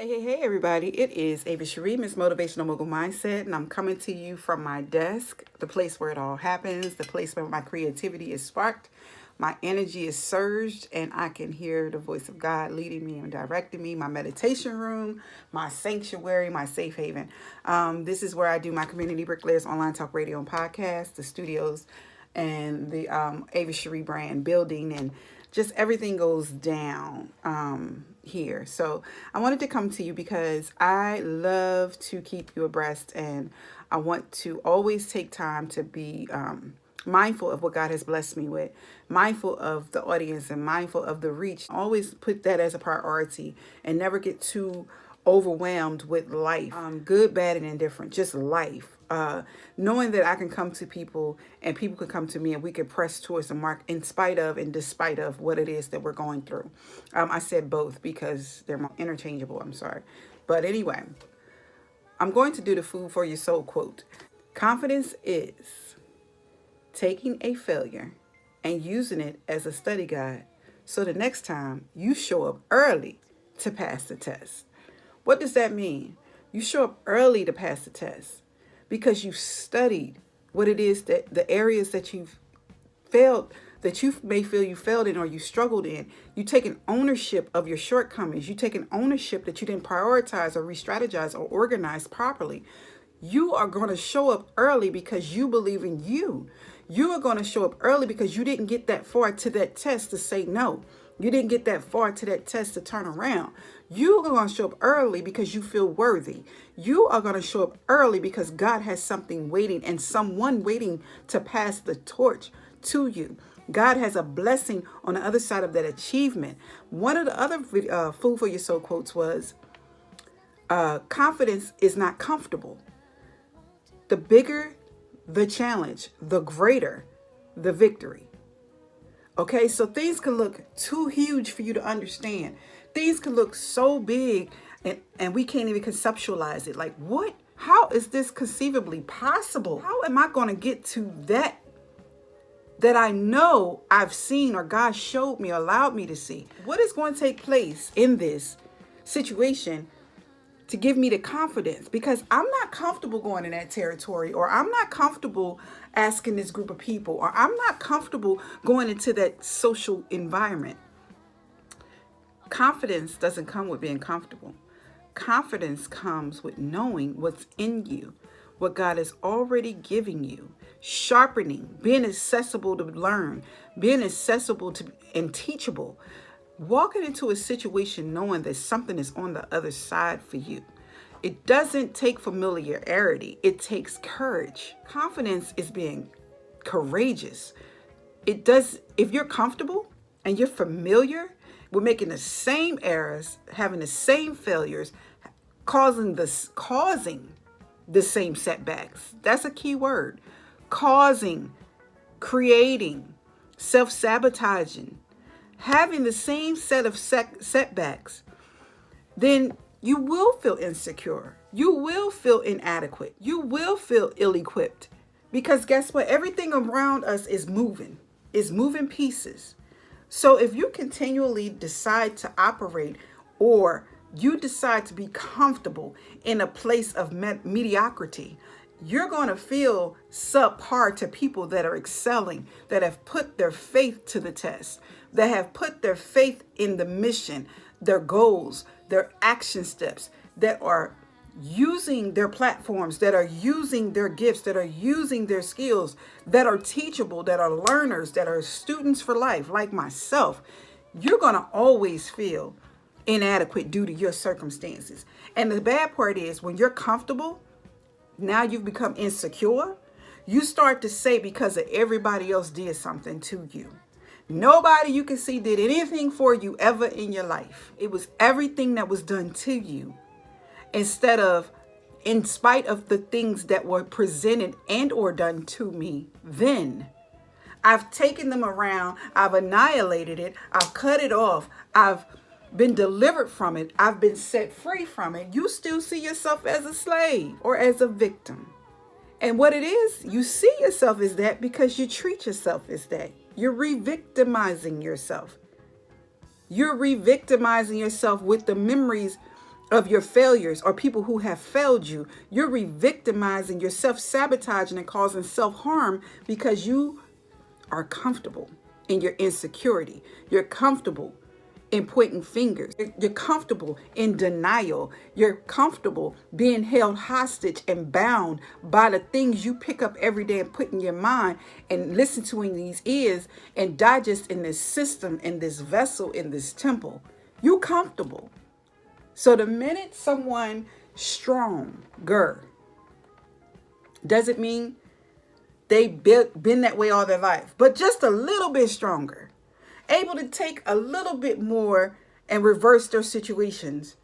Hey, everybody. It is Ava Cherie, Miss Motivational Mogul Mindset, and I'm coming to you from my desk, the place where it all happens, the place where my creativity is sparked, my energy is surged, and I can hear the voice of God leading me and directing me, my meditation room, my sanctuary, my safe haven. This is where I do my Community Bricklayers online talk radio and podcast, the studios, and the Ava Cherie brand building, and just everything goes down here. So I wanted to come to you because I love to keep you abreast, and I want to always take time to be mindful of what God has blessed me with, mindful of the audience and mindful of the reach. Always put that as a priority and never get too overwhelmed with life, good, bad, and indifferent, just life. Knowing that I can come to people and people can come to me and we can press towards the mark in spite of and despite of what it is that we're going through. I said both because they're more interchangeable. I'm sorry. But anyway, I'm going to do the food for your soul quote. Confidence is taking a failure and using it as a study guide so the next time you show up early to pass the test. What does that mean? You show up early to pass the test because you've studied what it is that the areas that you've failed, that you may feel you failed in or you struggled in. You take an ownership of your shortcomings. You take an ownership that you didn't prioritize or re-strategize or organize properly. You are going to show up early because you believe in you. You are going to show up early because you didn't get that far to that test to say no. You didn't get that far to that test to turn around. You are going to show up early because you feel worthy. You are going to show up early because God has something waiting and someone waiting to pass the torch to you. God has a blessing on the other side of that achievement. One of the other food for your soul quotes was, confidence is not comfortable. The bigger the challenge, the greater the victory. Okay, so things can look too huge for you to understand. Things can look so big and we can't even conceptualize it. Like, what? How is this conceivably possible? How am I going to get to that I know I've seen or God showed me or allowed me to see? What is going to take place in this situation to give me the confidence? Because I'm not comfortable going in that territory, or I'm not comfortable asking this group of people, or I'm not comfortable going into that social environment. Confidence doesn't come with being comfortable. Confidence comes with knowing what's in you, what God is already giving you, sharpening, being accessible to learn, being accessible to and teachable. Walking into a situation knowing that something is on the other side for you. It doesn't take familiarity. It takes courage. Confidence is being courageous. It does. If you're comfortable and you're familiar with making the same errors, having the same failures, causing the same setbacks. That's a key word. Causing, creating, self-sabotaging, having the same set of setbacks, then you will feel insecure. You will feel inadequate. You will feel ill-equipped. Because guess what? Everything around us is moving. It's moving pieces. So if you continually decide to operate, or you decide to be comfortable in a place of mediocrity, you're going to feel subpar to people that are excelling, that have put their faith to the test, that have put their faith in the mission, their goals, their action steps, that are using their platforms, that are using their gifts, that are using their skills, that are teachable, that are learners, that are students for life, like myself. You're going to always feel inadequate due to your circumstances. And the bad part is when you're comfortable, now you've become insecure. You start to say because of everybody else did something to you. Nobody you can see did anything for you ever in your life. It was everything that was done to you, instead of in spite of the things that were presented and or done to me then. I've taken them around. I've annihilated it. I've cut it off. I've been delivered from it. I've been set free from it. You still see yourself as a slave or as a victim. And what it is, you see yourself as that because you treat yourself as that. You're re-victimizing yourself. You're re-victimizing yourself with the memories of your failures or people who have failed you. You're re-victimizing, you're self-sabotaging and causing self-harm because you are comfortable in your insecurity. You're comfortable in pointing fingers. You're comfortable in denial. You're comfortable being held hostage and bound by the things you pick up every day and put in your mind and listen to in these ears and digest in this system, in this vessel, in this temple. You comfortable. So the minute someone stronger doesn't mean they've been that way all their life, but just a little bit stronger, able to take a little bit more and reverse their situations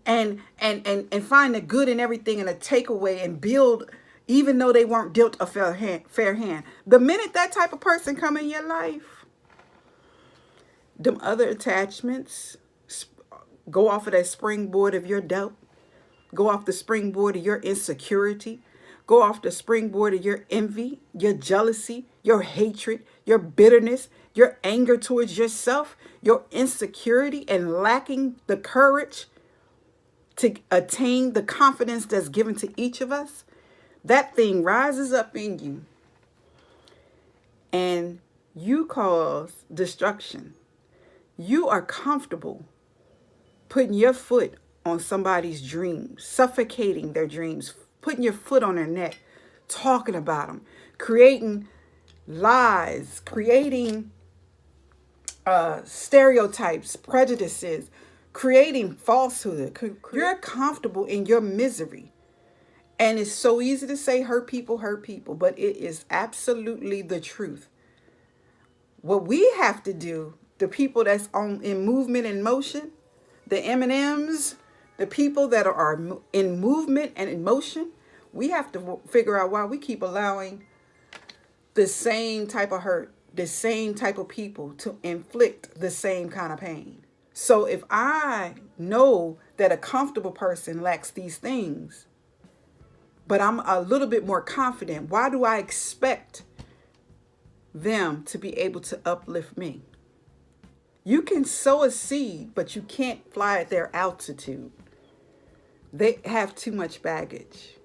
and find the good in everything and a takeaway and build, even though they weren't dealt a fair hand. The minute that type of person come in your life, them other attachments go off of that springboard of your doubt, go off the springboard of your insecurity, go off the springboard of your envy, your jealousy, your hatred, your bitterness, your anger towards yourself, your insecurity, and lacking the courage to attain the confidence that's given to each of us. That thing rises up in you and you cause destruction. You are comfortable putting your foot on somebody's dreams, suffocating their dreams, putting your foot on their neck, talking about them, creating lies, creating stereotypes, prejudices, creating falsehood. You're comfortable in your misery. And it's so easy to say hurt people, but it is absolutely the truth. What we have to do, the people that's in movement and motion, the M&Ms, the people that are in movement and in motion, we have to figure out why we keep allowing the same type of hurt, the same type of people to inflict the same kind of pain. So if I know that a comfortable person lacks these things, but I'm a little bit more confident, why do I expect them to be able to uplift me? You can sow a seed, but you can't fly at their altitude. They have too much baggage.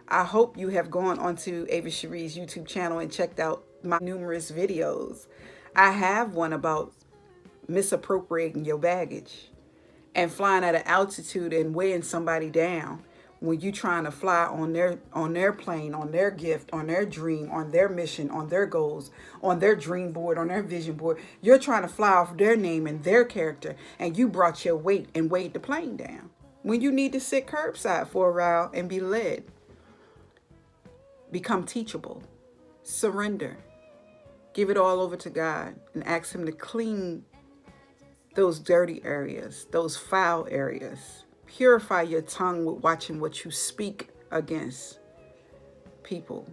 I hope you have gone onto Ava Cherie's YouTube channel and checked out my numerous videos. I have one about misappropriating your baggage and flying at an altitude and weighing somebody down when you trying to fly on their plane, on their gift, on their dream, on their mission, on their goals, on their dream board, on their vision board. You're trying to fly off their name and their character, and you brought your weight and weighed the plane down when you need to sit curbside for a while and be led. Become teachable. Surrender. Give it all over to God and ask Him to clean those dirty areas, those foul areas. Purify your tongue with watching what you speak against people.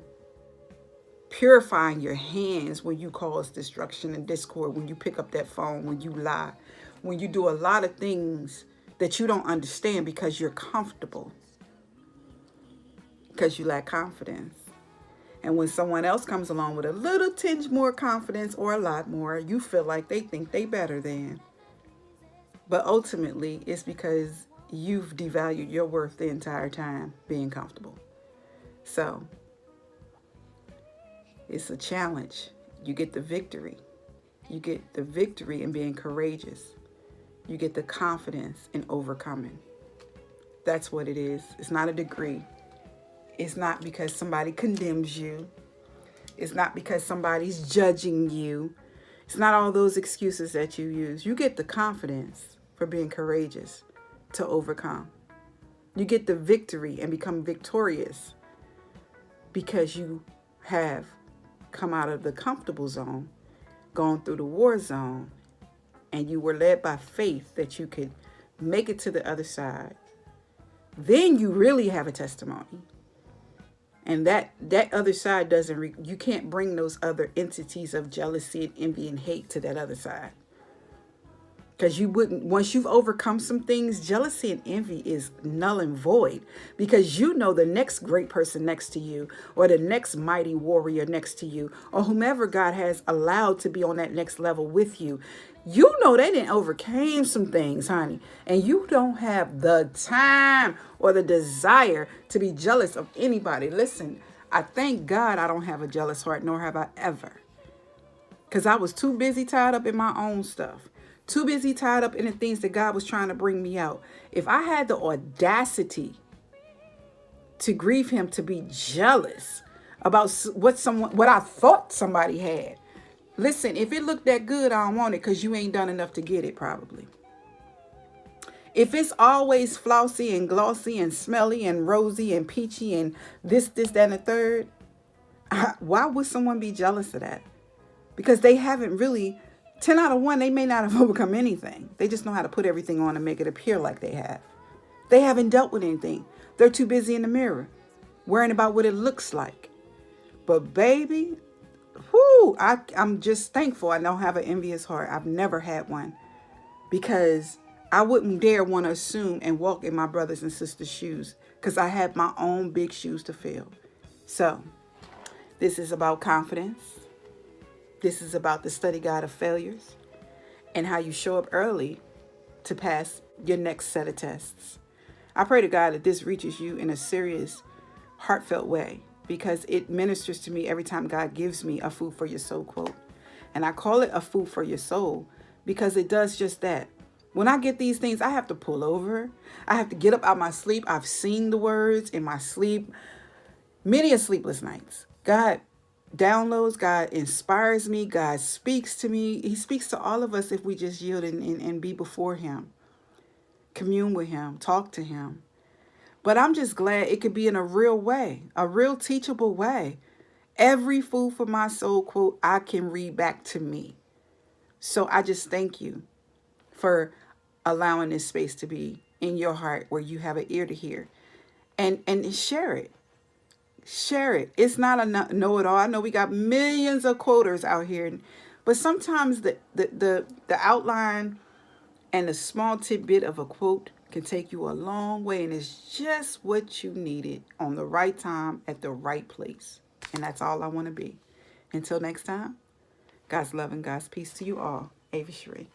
Purifying your hands when you cause destruction and discord, when you pick up that phone, when you lie, when you do a lot of things that you don't understand because you're comfortable, because you lack confidence. And when someone else comes along with a little tinge more confidence or a lot more, you feel like they think they better than. But ultimately, it's because you've devalued your worth the entire time being comfortable. So it's a challenge. You get the victory. You get the victory in being courageous. You get the confidence in overcoming. That's what it is. It's not a degree. It's not because somebody condemns you. It's not because somebody's judging you. It's not all those excuses that you use. You get the confidence for being courageous to overcome. You get the victory and become victorious because you have come out of the comfortable zone, gone through the war zone, and you were led by faith that you could make it to the other side. Then you really have a testimony. And that other side you can't bring those other entities of jealousy and envy and hate to that other side. Because you wouldn't, once you've overcome some things, jealousy and envy is null and void. Because you know the next great person next to you, or the next mighty warrior next to you, or whomever God has allowed to be on that next level with you, You know they didn't overcame some things, honey. And you don't have the time or the desire to be jealous of anybody. Listen, I thank God I don't have a jealous heart, nor have I ever. Because I was too busy tied up in my own stuff. Too busy tied up in the things that God was trying to bring me out. If I had the audacity to grieve him, to be jealous about what I thought somebody had. Listen, if it looked that good, I don't want it, because you ain't done enough to get it, probably. If it's always flossy and glossy and smelly and rosy and peachy and this, that, and the third, why would someone be jealous of that? Because they haven't really, 10 out of 1, they may not have overcome anything. They just know how to put everything on and make it appear like they have. They haven't dealt with anything. They're too busy in the mirror, worrying about what it looks like. But baby, whoo, I'm just thankful I don't have an envious heart. I've never had one, because I wouldn't dare want to assume and walk in my brothers and sisters' shoes, because I have my own big shoes to fill. So this is about confidence. This is about the study guide of failures and how you show up early to pass your next set of tests. I pray to God that this reaches you in a serious, heartfelt way, because it ministers to me every time God gives me a food for your soul quote. And I call it a food for your soul because it does just that. When I get these things, I have to pull over. I have to get up out of my sleep. I've seen the words in my sleep. Many a sleepless nights. God downloads, God inspires me, God speaks to me. He speaks to all of us if we just yield and be before him, commune with him, talk to him. But I'm just glad it could be in a real way, a real teachable way. Every food for my soul quote I can read back to me. So I just thank you for allowing this space to be in your heart where you have an ear to hear, and share it. Share it. It's not a know-it-all. I know we got millions of quoters out here, but sometimes the outline and the small tidbit of a quote can take you a long way, and it's just what you needed on the right time at the right place. And that's all I want to be. Until next time, God's love and God's peace to you all. Ava Cherie.